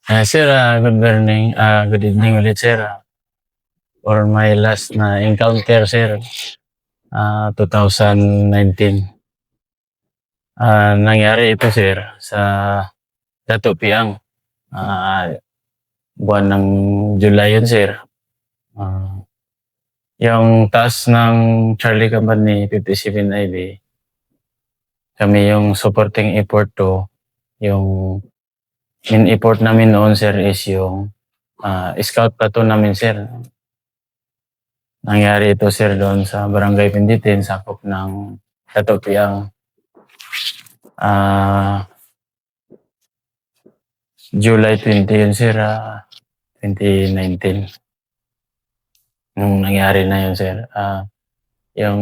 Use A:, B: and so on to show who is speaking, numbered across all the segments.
A: Sir, good morning. Good evening ulit, sir. For my last na encounter, sir, 2019. Nangyari ito, sir, sa Dato Piang. Ah, buwan ng July yun, sir. Ah, yung taas ng Charlie Company 57 IB, kami yung supporting effort to. Yung main effort namin noon, sir, is yung scout platoon namin, sir. Nangyari ito, sir, doon sa Barangay Pinditin, sakop ng Dato Piang. Ah, July 20 yun, sir, 2019. Nung nangyari na yun, sir. Yung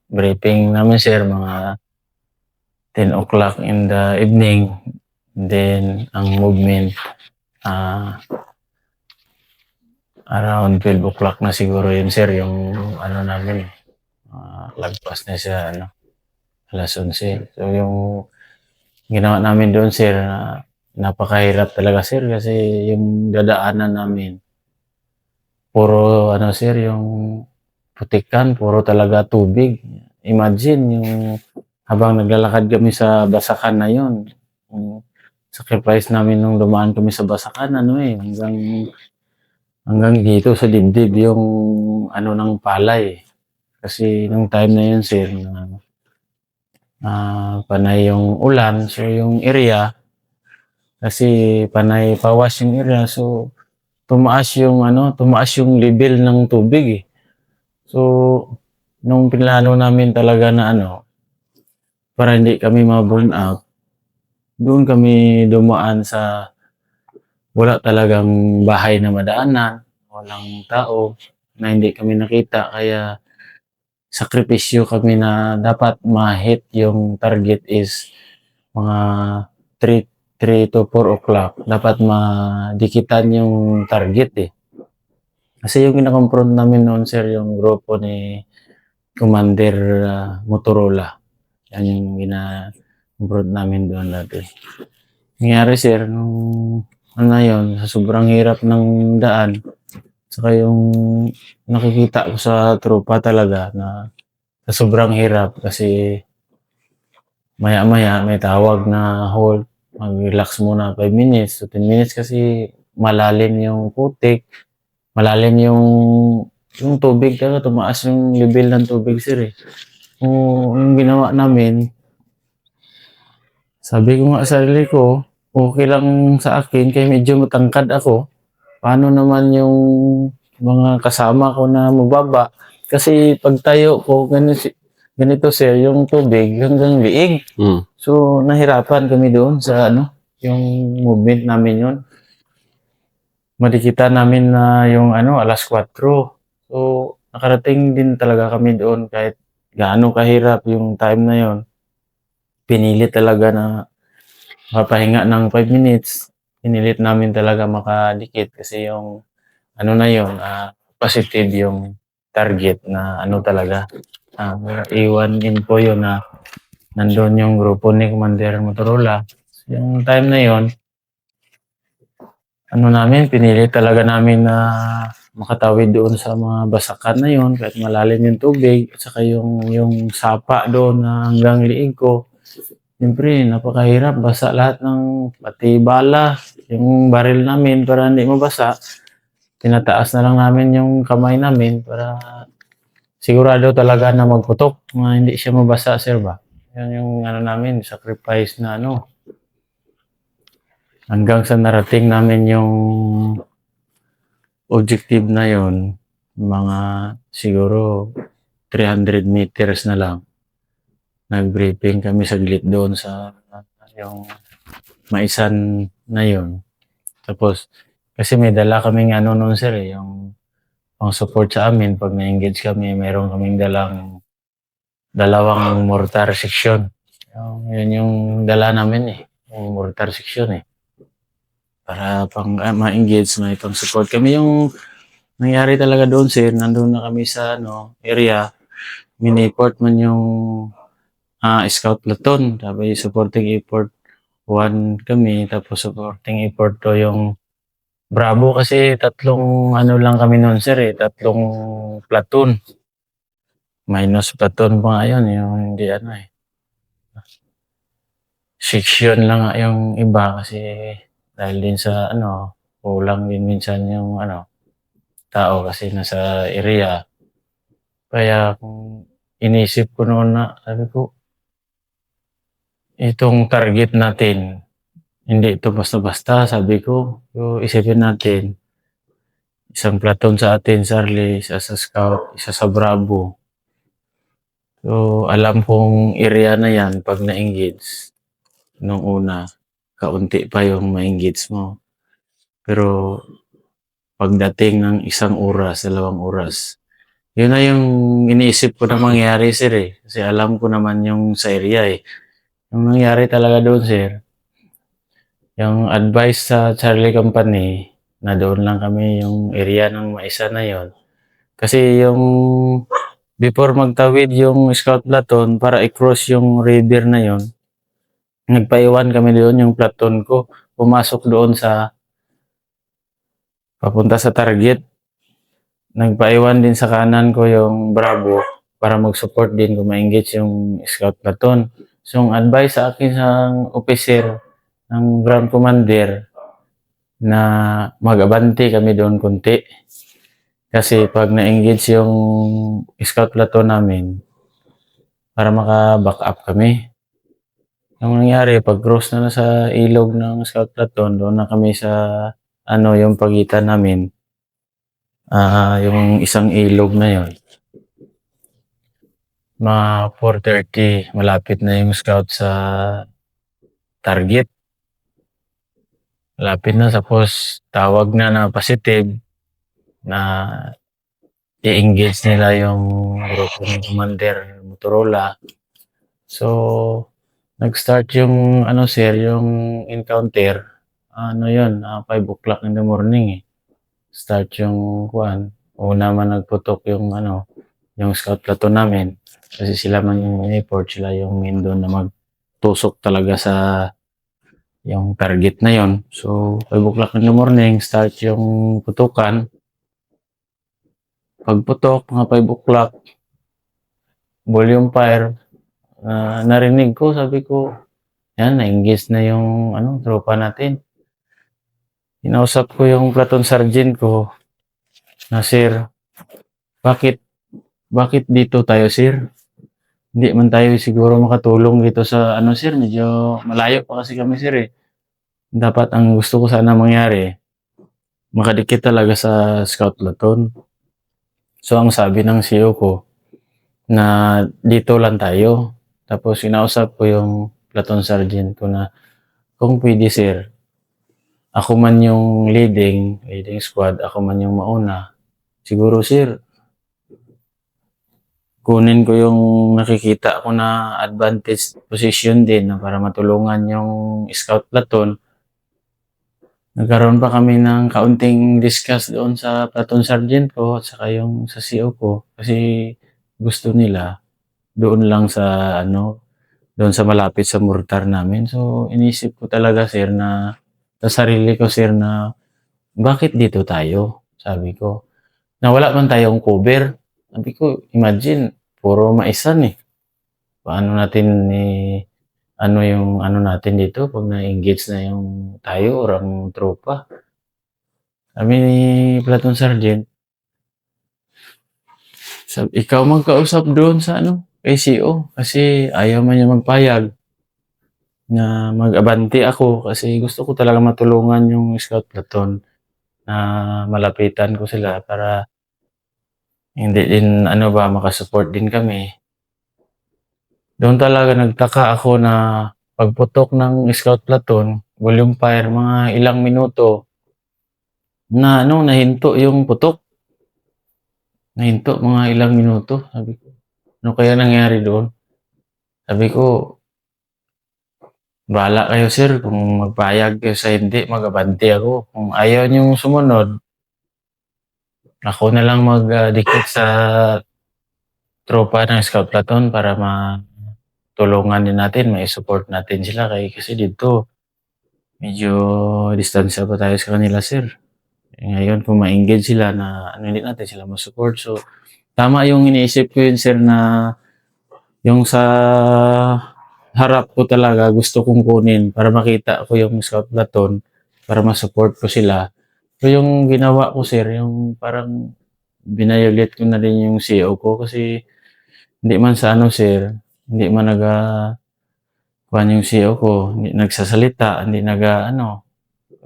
A: briefing namin, sir, mga 10 o'clock in the evening. Then, ang movement, around 12 o'clock na siguro yun, sir, yung ano namin, lagpas na siya, alas 11. So, yung ginawa namin doon, sir, napakahirap talaga, sir, kasi yung dadaanan namin, puro, sir, yung putikan, puro talaga tubig. Imagine, yung habang naglalakad kami sa basakan na yun, yung sacrifice namin nung dumaan kami sa basakan, hanggang dito sa dibdib yung ng palay. Kasi nung time na yun, sir, panay yung ulan, so yung area, kasi panay pawas yung area, so tumaas yung level ng tubig eh. So, nung pinlano namin talaga na para hindi kami ma-burn out, doon kami dumaan sa wala talagang bahay na madaanan, walang tao na hindi kami nakita, kaya sakripisyo kami na dapat ma-hit yung target is mga 3 to 4 o'clock. Dapat madikitan yung target eh. Kasi yung kinakonfront namin noon, sir, yung grupo ni Commander Motorola. Yan yung kinakonfront namin doon dati. Nangyari, sir, nung yun, sa sobrang hirap ng daan, saka yung nakikita ko sa tropa talaga na sa sobrang hirap kasi maya-maya may tawag na hold, mag-relax muna 5 minutes to 10 minutes kasi malalim yung putik, malalim yung tubig talaga, tumaas yung level ng tubig, sir eh. Yung ginawa namin, sabi ko nga sa sarili ko, okay lang sa akin kaya medyo matangkad ako. Paano naman yung mga kasama ko na mababa? Kasi pag tayo ko, ganito, sir, yung tubig hanggang liig. So, nahirapan kami doon sa yung movement namin yun. Madikita namin na yung alas 4. So, nakarating din talaga kami doon kahit gaano kahirap yung time na yon. Pinilit talaga na mapahinga ng 5 minutes. Pinilit namin talaga makadikit kasi yung na yun, positive yung target na talaga. Iwan info yun na nandun yung grupo ni Commander Motorola. Yung time na yon, pinilit talaga namin na makatawid doon sa mga basakan na yon kahit malalim yung tubig at saka yung sapa doon na hanggang liig ko. Siyempre, napakahirap. Basa lahat ng pati bala, yung baril namin para hindi mabasa. Tinataas na lang namin yung kamay namin para sigurado talaga na magputok, na hindi siya mabasa, sir ba? Yan yung namin, sacrifice na hanggang sa narating namin yung objective na yon, mga siguro 300 meters na lang. Nag-briefing kami saglit doon sa yung maisan na yon. Tapos, kasi may dala kaming noon, sir, yung pang support sa amin. Pag na-engage kami, meron kaming dalawang mortar section. Yun yung dala namin yung mortar section para pang ma-engage, may pang support kami. Yung nangyari talaga doon, sir, nandun na kami sa area, miniport man yung scout platoon, sabi supporting effort One kami tapos supporting effort ko yung Bravo kasi tatlong ano lang kami nun sir, tatlong platoon. Minus platoon pa nga yun, yung hindi ano section lang nga yung iba kasi dahil din sa ano, kulang din minsan yung ano, tao kasi nasa area. Kaya kung inisip ko noon na sabi ko, itong target natin, hindi ito basta-basta sabi ko. So isipin natin, isang platoon sa atin, Charlie, isa sa Scout, isa sa Bravo. So alam kong area na yan 'pag na-engage nung una, kaunti pa yung ma-engage mo. Pero pagdating ng 1 oras, 2 oras, yun na yung iniisip ko na mangyari sir, kasi alam ko naman yung sa area, Yung nangyari talaga doon sir, yung advice sa Charlie Company na doon lang kami yung area ng Maisa na yon. Kasi yung before magtawid yung scout platoon para i-cross yung river na yon, nagpaiwan kami doon yung platoon ko. Pumasok doon sa papunta sa target. Nagpaiwan din sa kanan ko yung Bravo para mag-support din kung ma-engage yung scout platoon. So, ang advice sa akin sa officer ng ground commander na mag-abante kami doon konti. Kasi pag na-engage yung scout platoon namin, para maka-back up kami. Ang nangyari, pag cross na sa ilog ng scout platoon, doon na kami sa ano yung pagitan namin. Yung isang ilog na yon. Mga 4:30, malapit na yung scout sa target. Malapit na, tapos tawag na positive na i-engage nila yung grupo ng Commander Motorola. So, nag-start yung ano sir, yung encounter. Ano yun, 5 o'clock in the morning Start yung kuan. Una man nagputok yung ano, yung scout platoon namin. Kasi sila man yung report, sila yung main doon na magtusok talaga sa yung target na yon. So, 5 o'clock in the morning, start yung putukan. Pagputok, mga 5 o'clock, volume fire, narinig ko, sabi ko, yan, na-engage na yung ano, tropa natin. Inausap ko yung platoon sergeant ko na, sir, bakit dito tayo, sir? Hindi man tayo siguro makatulong dito sa ano, sir, medyo malayo pa kasi kami, sir, Dapat ang gusto ko sana mangyari, makadikit talaga sa scout platoon. So, ang sabi ng CEO ko, na dito lang tayo. Tapos, inausap ko yung platoon sergeant ko na, kung pwede, sir, ako man yung leading squad, ako man yung mauna. Siguro, sir, kunin ko yung nakikita ko na advantage position din na para matulungan yung scout platoon. Nagkaroon pa kami ng kaunting discuss doon sa platoon sergeant ko at saka yung sa CO ko kasi gusto nila doon lang sa ano, doon sa malapit sa mortar namin. So, inisip ko talaga sir na sa sarili ko sir na bakit dito tayo? Sabi ko. Na wala man tayong cover. Sabi ko, imagine, puro maisan Paano natin ano yung ano natin dito pag na-engage na yung tayo or ang tropa. Sabi ni platoon sergeant, ikaw magkausap doon sa ano, kay CO kasi ayaw man niya magpayag na mag-abante ako kasi gusto ko talaga matulungan yung scout platoon na malapitan ko sila para hindi din ano ba makasupport din kami. Doon talaga nagtaka ako na pagputok ng scout platoon, volume fire, mga ilang minuto na ano, nahinto yung putok. Nahinto mga ilang minuto. Sabi ko, ano kaya nangyari doon? Sabi ko, bahala kayo sir kung magpayag kayo sa hindi, mag-abante ako. Kung ayaw niyong sumunod, ako na lang magdikit sa tropa ng scout platoon para matulungan din natin, may support natin sila kasi dito medyo distansya pa tayo sa kanila, sir. Ngayon kung ma-engage sila na ano, hindi natin sila ma-support. So, tama yung iniisip ko yun, sir, na yung sa harap ko talaga gusto kong kunin para makita ko yung scout platoon, para ma-support ko sila. So, yung ginawa ko, sir, yung parang binayolate ko na rin yung CO ko kasi hindi man sa ano, sir, hindi man kuhan yung CEO ko, hindi nagsasalita, hindi ano,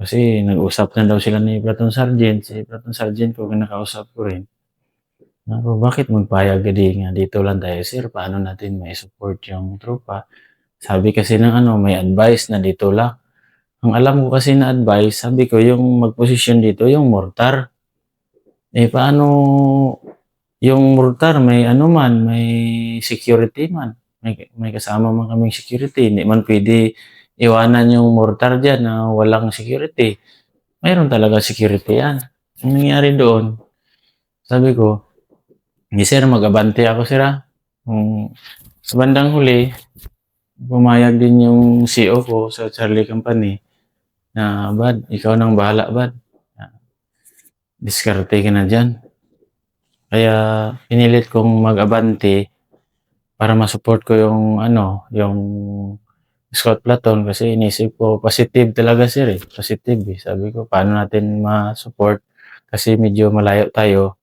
A: kasi nag-usap na daw sila ni Platoon Sergeant, si Platoon Sergeant ko, kinakausap ko rin. Ako, bakit magpayag ka di nga dito lang tayo, sir? Paano natin may support yung tropa? Sabi kasi ng ano, may advice na dito lang. Ang alam ko kasi na advice, sabi ko, yung magposisyon dito, yung mortar. Eh, paano yung mortar, may ano man, may security man. May kasama man kaming security. Hindi man pwede iwanan yung mortar dyan na walang security. Mayroon talaga security yan. Ang nangyari doon, sabi ko, hindi sir, mag-abante ako sir ah. Sa bandang huli, pumayag din yung CEO ko sa Charlie Company na, Bad, ikaw nang bahala, Bad. Diskarte ka na dyan. Kaya pinilit kong mag-abante para ma-support ko yung ano, yung scout platoon kasi inisip ko positive talaga sir eh. Positive eh. Sabi ko, paano natin ma-support kasi medyo malayo tayo.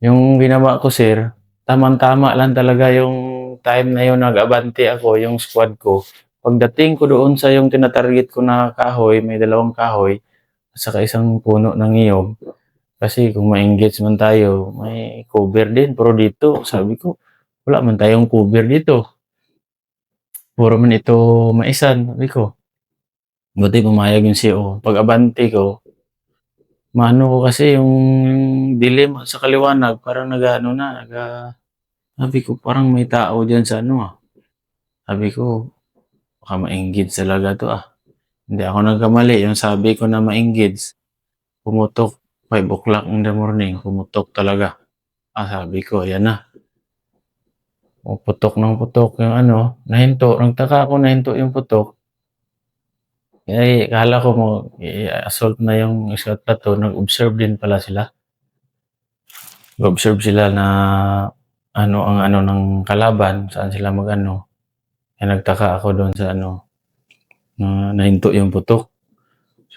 A: Yung ginawa ko sir, tamang-tama lang talaga yung time na yun nag-abante ako, yung squad ko. Pagdating ko doon sa yung tinatarget ko na kahoy, may dalawang kahoy, at saka isang puno ng niyog. Kasi kung ma-engage man tayo, may cover din. Pero dito, sabi ko, wala man tayong cover dito. Puro man ito maisan, sabi ko. Buti pumayag yung CEO. Pag abante ko, maano ko kasi yung dilim sa kaliwanag, parang nag-ano na, sabi ko, parang may tao dyan sa ano ah. Sabi ko, baka ma-engage talaga to ah. Hindi ako nagkamali. Yung sabi ko na ma-engage, pumutok 5 o'clock in the morning, pumutok talaga. Sabi ko, ayan na. Putok ng putok yung ano, nahinto. Nagtaka ako nahinto yung putok. Eh, kala ko mo, assault na yung scout platoon. Nag-observe din pala sila. Nag-observe sila na ano ang ano ng kalaban, saan sila mag-ano. Kaya nagtaka ako doon sa ano, na nahinto yung putok.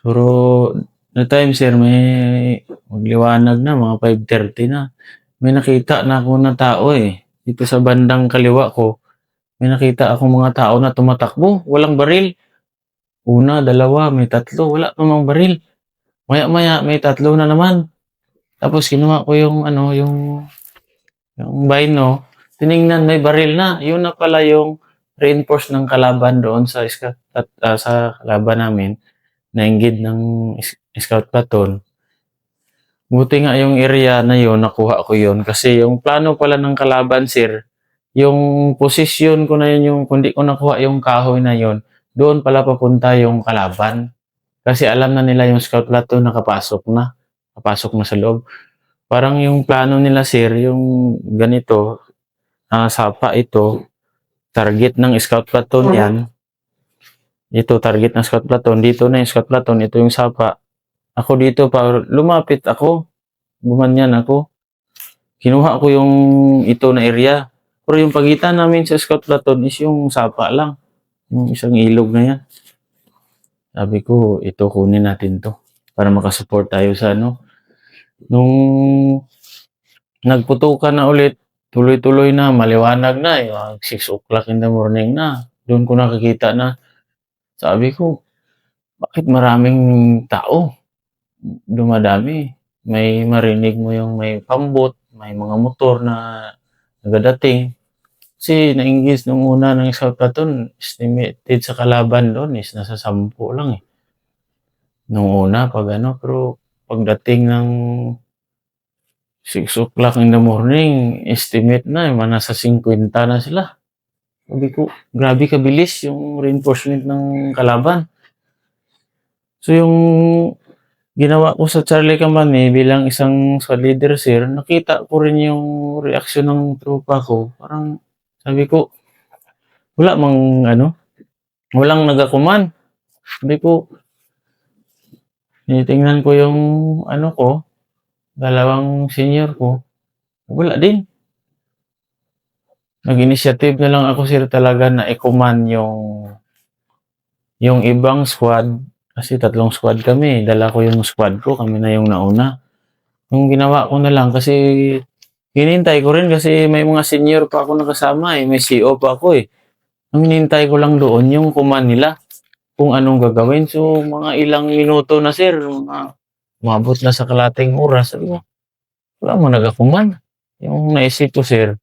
A: Pero, na time sir, may magliwanag na, mga 5:30 na. May nakita na ako na tao eh. Dito sa bandang kaliwa ko, may nakita akong mga tao na tumatakbo, walang baril. Una, dalawa, may tatlo, wala pa mang baril. Maya-maya, may tatlo na naman. Tapos kinuha ko yung ano, yung bino, tiningnan may baril na. Yun na pala yung reinforce ng kalaban doon sa sa kalaban namin na inggit ng scout platoon. Buti nga yung area na yun, nakuha ko yun. Kasi yung plano pala ng kalaban, sir, yung posisyon ko na yun, yung kundi ko nakuha yung kahoy na yun, doon pala papunta yung kalaban. Kasi alam na nila yung scout platoon nakapasok na. Napasok na sa loob. Parang yung plano nila, sir, yung ganito, sapa ito, target ng scout platoon yan. Ito, target ng scout platoon. Dito na yung scout platoon, ito yung sapa. Ako dito, pa lumapit ako. Gumanyan ako. Kinuha ko yung ito na area. Pero yung pagitan namin sa scout platoon is yung sapa lang. Yung isang ilog na yan. Sabi ko, ito kunin natin to. Para makasupport tayo sa ano. Nung nagputukan na ulit, tuloy-tuloy na, maliwanag na. 6 o'clock in the morning na. Doon ko nakikita na. Sabi ko, bakit maraming tao? Dumadami. May marinig mo yung may pambot, may mga motor na nagadating. Kasi nainggis nung una ng scout platoon, estimated sa kalaban doon is nasa 10 lang eh. Nung una, pag ano, pero pagdating ng 6 o'clock in the morning, estimate na, mga nasa 50 na sila. Sabi ko, grabe kabilis yung reinforcement ng kalaban. So yung ginawa ko sa Charlie Company bilang isang squad leader sir, nakita ko rin yung reaksyon ng tropa ko. Parang sabi ko, wala mang ano, walang nagakuman. Sabi ko, tinitingnan ko yung ano ko, dalawang senior ko, wala din. Nag-initiative na lang ako sir talaga na i-command yung ibang squad, kasi 3 squad kami, dala ko yung squad ko, kami na yung nauna. Yung ginawa ko na lang kasi hinihintay ko rin kasi may mga senior pa ako nakasama, may CO pa ako, eh. Ang hinihintay ko lang doon yung command nila kung anong gagawin. So, mga ilang minuto na sir, umabot na sa kalahating oras. Sabi ko, wala mo nag-command. Yung naisip ko sir,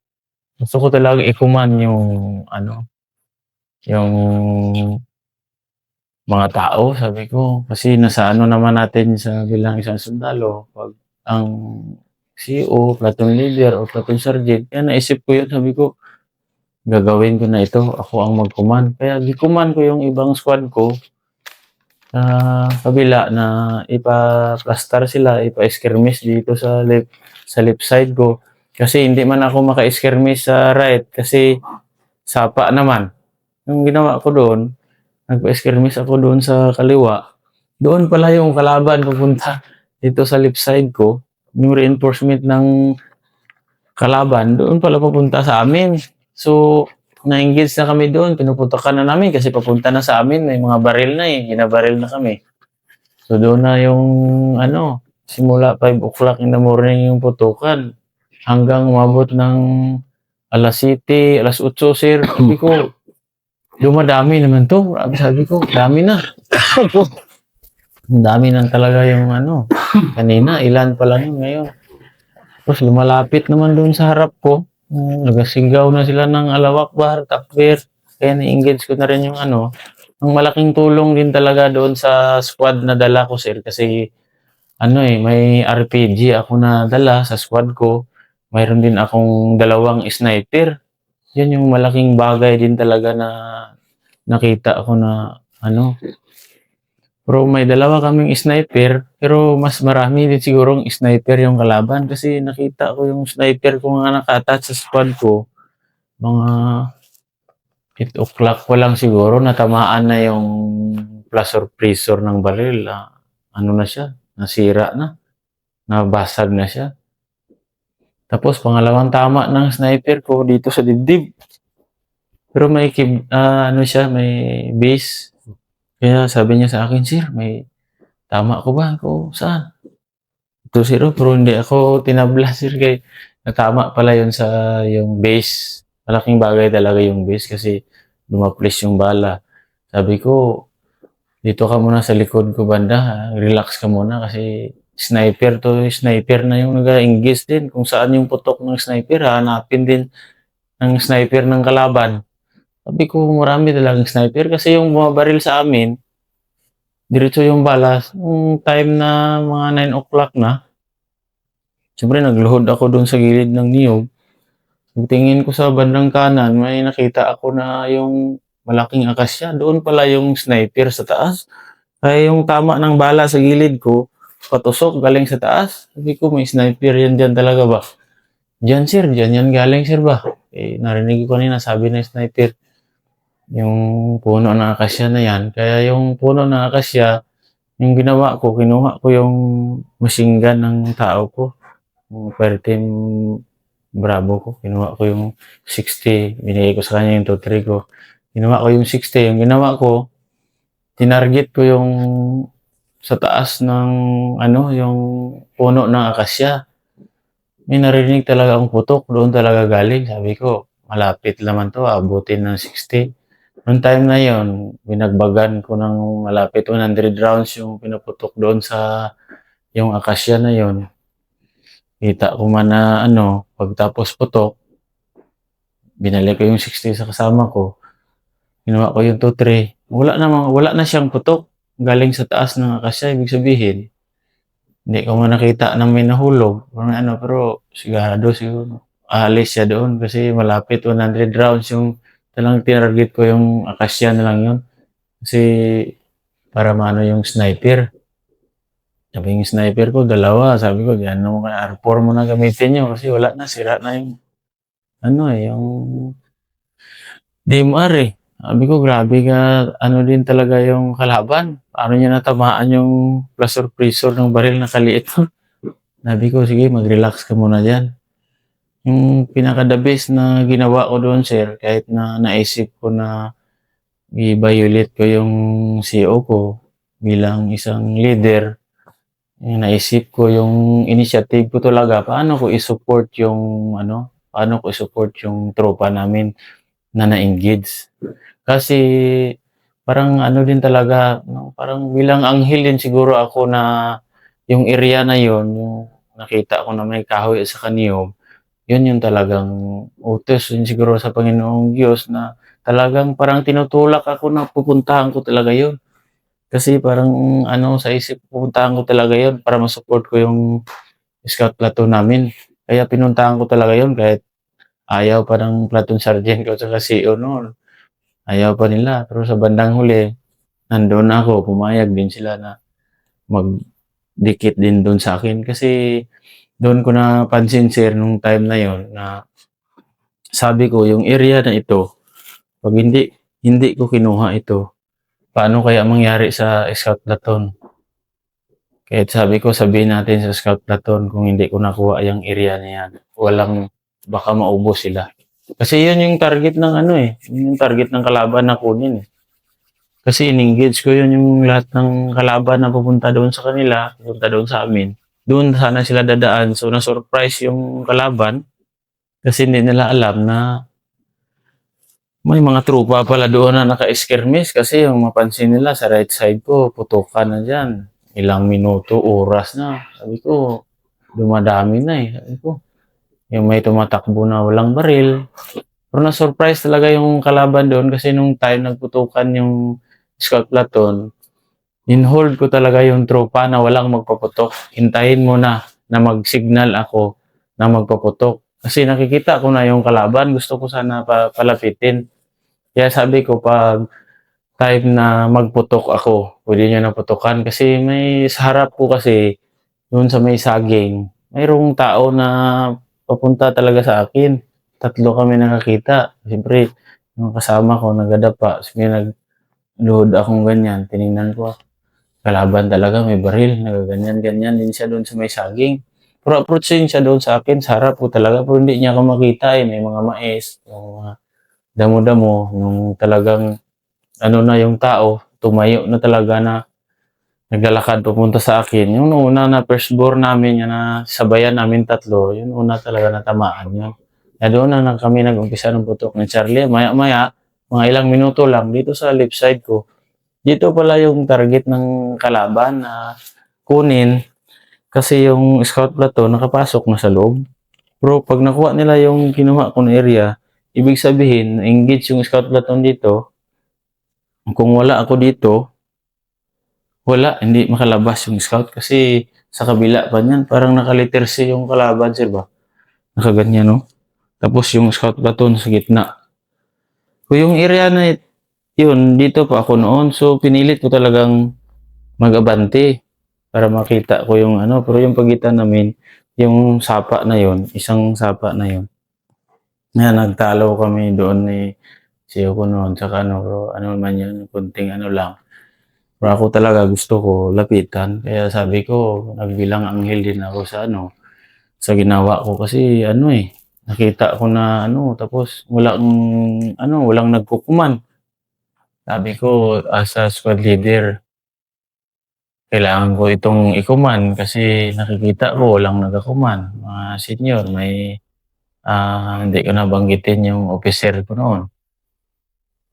A: gusto ko talaga i-command yung ano, yung mga tao, sabi ko. Kasi nasa ano naman natin sa bilang isang sundalo, 'pag ang CO, platoon leader o platoon sergeant, kaya naisip ko yun, sabi ko, gagawin ko na ito, ako ang mag-command. Kaya gi-command ko yung ibang squad ko sa kabila na ipa-plaster sila, ipa-skirmish dito sa left side ko. Kasi hindi man ako maka-skirmish sa right kasi sapa naman. Yung ginawa ko doon, nagpa-skirmish ako doon sa kaliwa. Doon pala yung kalaban pupunta dito sa left side ko. Yung reinforcement ng kalaban, doon pala papunta sa amin. So, na-engage na kami doon. Pinuputokan na namin kasi papunta na sa amin. May mga baril na eh. Ginabaril na kami. So, doon na yung ano, simula 5 o'clock in the morning yung putukan. Hanggang umabot ng alas 7, alas 8, sir. Sabi ko, dumadami naman to. Sabi ko, dami na. Ang dami na talaga yung ano. Kanina, ilan pa lang yun ngayon. Tapos lumalapit naman doon sa harap ko. Nagasigaw na sila ng Allahu Akbar, Takbir. Kaya na-engage ko na rin yung ano. Ang malaking tulong din talaga doon sa squad na dala ko, sir. Kasi ano eh, may RPG ako na dala sa squad ko. Mayroon din akong 2 sniper. Yan yung malaking bagay din talaga na nakita ko na ano. Pero may 2 kaming sniper, pero mas marami din sigurong sniper yung kalaban kasi nakita ko yung sniper ko nga naka-attach sa squad ko, mga 8 o'clock pa lang siguro natamaan na yung plus or pressure ng baril. Ano na siya, nasira na, nabasag na siya. Tapos pangalawang tama ng sniper ko dito sa dibdib. Pero may ano siya, may base. Kaya sabi niya sa akin, "Sir, may tama ko ba?" Ako, "Saan?" 2-0 pero hindi ako tinabla sir kay natama pala yun sa yung base. Malaking bagay talaga yung base kasi dumaplis yung bala. Sabi ko, dito ka muna sa likod ko banda, ha? Relax ka muna kasi sniper to, sniper na yung nag-engage din. Kung saan yung putok ng sniper, hanapin din ng sniper ng kalaban. Sabi ko, marami talagang sniper kasi yung bumabaril sa amin, diretso yung bala. Yung time na mga 9 o'clock na, siyempre nagluhod ako doon sa gilid ng niyog. Pagtingin ko sa bandang kanan, may nakita ako na yung malaking akasya. Doon pala yung sniper sa taas. Kaya yung tama ng bala sa gilid ko, patusok galing sa taas. Sabi ko, may sniper yan dyan talaga ba? Dyan sir, dyan yan galing sir ba? Eh, narinig ko kanina, sabi ng sniper, yung puno ng akasya na yan. Kaya yung puno ng akasya, yung ginawa ko, kinuha ko yung machine gun ng tao ko. Yung fire team Bravo ko. Kinuha ko yung 60. Binigay ko sa kanya yung 2-3 ko. Kinuha ko yung 60. Yung ginawa ko, tinarget ko yung sa taas ng ano, yung puno ng akasya. May narinig talaga akong putok. Doon talaga galing. Sabi ko, malapit naman to. Abutin ng 60. Noong time na yon, binagbagan ko ng malapit 100 rounds yung pinuputok doon sa yung akasya na yon. Kita ko man na ano, pagtapos putok, binalik ko yung 60 sa kasama ko. Ginawa ko yung 2-3. Wala na siyang putok. Galing sa taas ng akasya. Ibig sabihin, hindi ko man nakita na may nahulog. Pero sigurado siguro. Aalis siya doon kasi malapit 100 rounds yung talang tinarget ko yung akasya na lang yun. Kasi para maano yung sniper. Sabi yung sniper ko, 2. Sabi ko, yan mo kaya R4 mo na gamitin nyo kasi wala na, sira na yung ano eh, yung DMR eh. Sabi ko, "Grabe ka, ano din talaga yung kalaban, paano niya natamaan yung pressure ng baril na kaliit." Sabi ko, "Sige, mag-relax ka muna diyan." Yung pinaka-the best na ginawa ko doon, sir, kahit na naisip ko na i-violate ko yung CO ko bilang isang leader, naisip ko yung initiative ko talaga, paano ko i-support yung tropa namin na na-engage. Kasi parang ano din talaga, 'no, parang bilang anghel din siguro ako na yung area na yun, yung nakita ko na may kahoy sa kaniyog, yun yung talagang utos din siguro sa Panginoong Diyos na talagang parang tinutulak ako na pupuntahan ko talaga yun. Kasi parang ano sa isip ko, pupuntahan ko talaga yun para ma-support ko yung scout platoon namin. Kaya pinuntahan ko talaga yun kahit ayaw pa ng platoon sergeant ko tsaka CO no'n, ayaw pa nila. Pero sa bandang huli, nandoon ako, pumayag din sila na magdikit din do'n sa'kin. Kasi doon ko napansin, sir, nung time na yun na sabi ko, yung area na ito, 'pag hindi ko kinuha ito, paano kaya mangyari sa scout platoon? Kahit sabi ko, sabihin natin sa scout platoon kung hindi ko nakuha yung area na yan, baka maubos sila. Kasi yun yung target ng ano eh, yun yung target ng kalaban na kunin eh. Kasi in-engage ko yun yung lahat ng kalaban na pupunta doon sa kanila, pupunta doon sa amin. Doon sana sila dadaan. So na-surprise yung kalaban kasi hindi nila alam na may mga tropa pala doon na naka-skirmish kasi yung mapansin nila sa right side ko, putukan na dyan. Ilang minuto, oras na. Sabi ko, dumadami na eh. Sabi ko, yung may tumatakbo na walang baril. Pero na-surprise talaga yung kalaban doon kasi nung time nagputukan yung scout platoon, in-hold ko talaga yung tropa na walang magpaputok. Hintayin mo na mag-signal ako na magpaputok. Kasi nakikita ko na yung kalaban, gusto ko sana palapitin. Kaya sabi ko, pag time na magputok ako, pwede niyo na putukan. Kasi may sa harap ko kasi, doon sa may saging, mayroong tao na papunta talaga sa akin. Tatlo kami nakakita. Siyempre, yung kasama ko nagadapa. Sige, nag-load akong ganyan. Tiningnan ko, kalaban talaga, may baril. Nagaganyan-ganyan din siya doon sa may saging. Pero approach din siya doon sa akin, sa harap ko talaga. Pero hindi niya ako makita eh. May mga mais, yung mga damo-damo, yung talagang ano na yung tao, tumayo na talaga na naglalakad papunta sa akin. Yung una na firstborn namin, yan na sabayan namin tatlo, yun una talaga natamaan yun. Kaya doon na kami nag-umpisa ng putok ni Charlie. Maya-maya, mga ilang minuto lang, dito sa left side ko, dito pala yung target ng kalaban na kunin kasi yung scout platoon nakapasok na sa loob. Pero pag nakuha nila yung kinuha kong area, ibig sabihin, engage yung scout platoon dito. Kung wala ako dito, wala, hindi makalabas yung scout kasi sa kabila pa niyan, parang naka-letter C yung kalaban, sir ba? Nakaganyan, no? Tapos yung scout platoon sa gitna. So yung area na yun, dito pa ako noon. So pinilit ko talagang mag-abante para makita ko yung ano. Pero yung pagitan namin, yung sapa na yun, isang sapa na yun. Na nagtalo kami doon ni siyo ko noon, tsaka ano, pero ano man yun, kunting ano lang. Pero ako talaga gusto ko lapitan. Kaya sabi ko, nagbilang anghel din ako sa ano, sa ginawa ko. Kasi ano eh, nakita ko na ano, tapos walang nagkukuman. Sabi ko, as a squad leader, kailangan ko itong ikuman kasi nakikita ko walang nagakuman. Mga senior, hindi ko nabanggitin yung officer ko noon.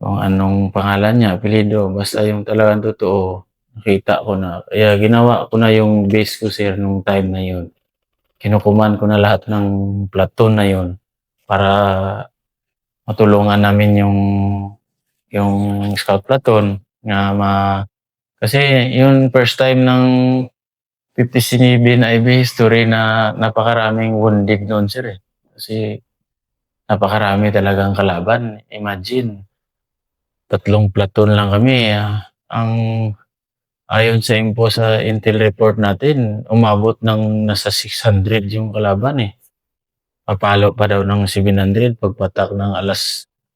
A: Kung anong pangalan niya, apelyido, basta yung talagang totoo, nakita ko na. Kaya ginawa ko na yung base ko, sir, nung time na yun. Kinukuman ko na lahat ng platoon na yun para matulungan namin yung scout platoon nga kasi yun first time ng 57 IB history na napakaraming wounded noon, sir, eh. Kasi napakarami talagang kalaban. Imagine, 3 platoon lang kami, ang ayon sa info sa intel report natin, umabot ng nasa 600 yung kalaban eh. Papalo pa daw ng 700 pagpatak ng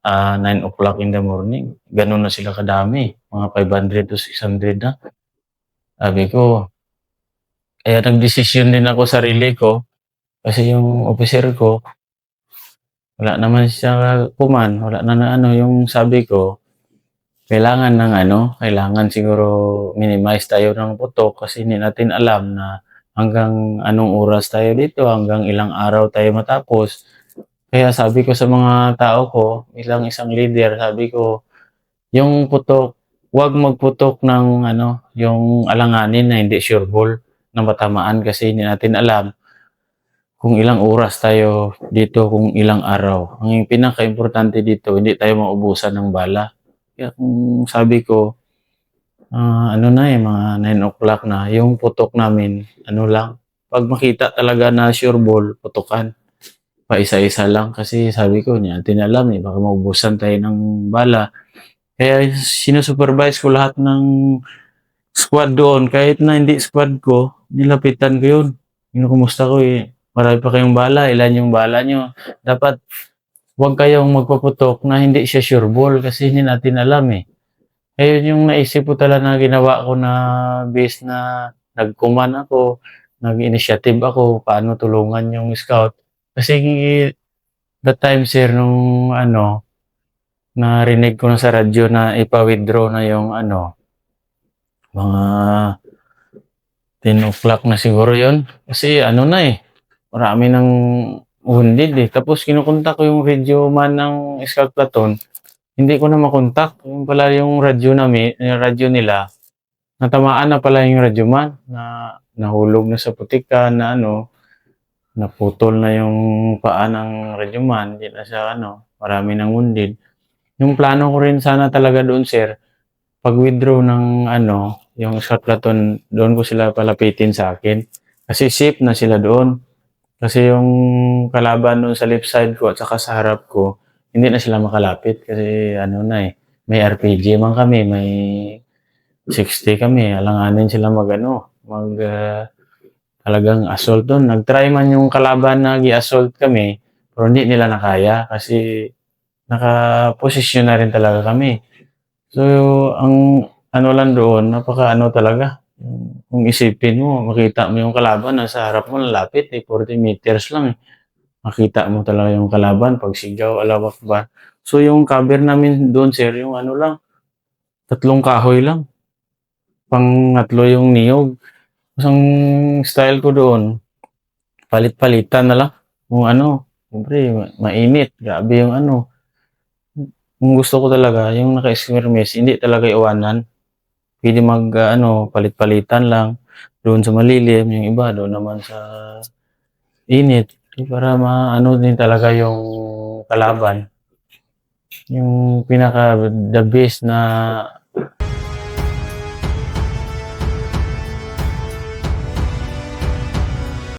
A: 9 o'clock in the morning. Gano'n na sila kadami, mga 500 to 600 na. Sabi ko, kaya nagdesisyon din ako sarili ko kasi yung officer ko, wala naman siya wala na ano, yung sabi ko, kailangan siguro minimize tayo ng putok kasi hindi natin alam na hanggang anong oras tayo dito, hanggang ilang araw tayo matapos. Kaya sabi ko sa mga tao ko, isang leader, sabi ko, yung putok, 'wag magputok ng yung alanganin na hindi sureball na matamaan kasi hindi natin alam kung ilang oras tayo dito, kung ilang araw. Ang pinakaimportante dito, hindi tayo maubusan ng bala. Kaya kung sabi ko, mga 9 o'clock na, yung putok namin, lang, 'pag makita talaga na sureball, putukan. Paisa-isa lang kasi sabi ko, hindi natin alam, baka maubusan tayo ng bala. Kaya sinu-supervise ko lahat ng squad doon, kahit na hindi squad ko, nilapitan ko yun. Kinukumusta ko marami pa kayong bala, ilan yung bala nyo. Dapat huwag kayong magpaputok na hindi siya sure ball kasi hindi natin alam eh. Ayun yung naisip ko talaga na ginawa ko na base na nag-command ako, nag-initiative ako, paano tulungan yung scout. Kasi that time sir, nung narinig ko na sa radyo na ipa-withdraw na yung mga 10 o'clock na siguro yon. Kasi marami ng wounded eh. Tapos kinukontak ko yung radio man ng scout platoon, hindi ko na makontak. Yung pala yung radyo nila, natamaan na pala yung radyo man, na nahulog na sa putikan na naputol na yung paa ng radyo man, hindi na siya marami ng wounded. Yung plano ko rin sana talaga doon sir, pag-withdraw ng yung scout platoon, doon ko sila palapitin sa akin. Kasi safe na sila doon. Kasi yung kalaban doon sa left side ko at saka sa harap ko, hindi na sila makalapit kasi may RPG man kami, may 60 kami, alanganin sila talagang assault doon. Nag-try man yung kalaban na gi-assault kami, pero hindi nila nakaya kasi naka-posisyon na rin talaga kami. So, ang lang doon, talaga. Kung isipin mo, makita mo yung kalaban, nasa harap mo, lalapit, 40 meters lang eh. Makita mo talaga yung kalaban, pag sigaw, Allahu Akbar. So, yung cover namin doon, sir, yung lang, 3 kahoy lang. Pangatlo yung niyog. Tapos ang style ko doon, palit-palitan na lang. Kung siyempre, mainit. Grabe yung Kung gusto ko talaga, yung naka-skirmish, hindi talaga iwanan. Pwede palit-palitan lang. Doon sa malilim, yung iba, doon naman sa init. Para maano din talaga yung kalaban. Yung pinaka the best na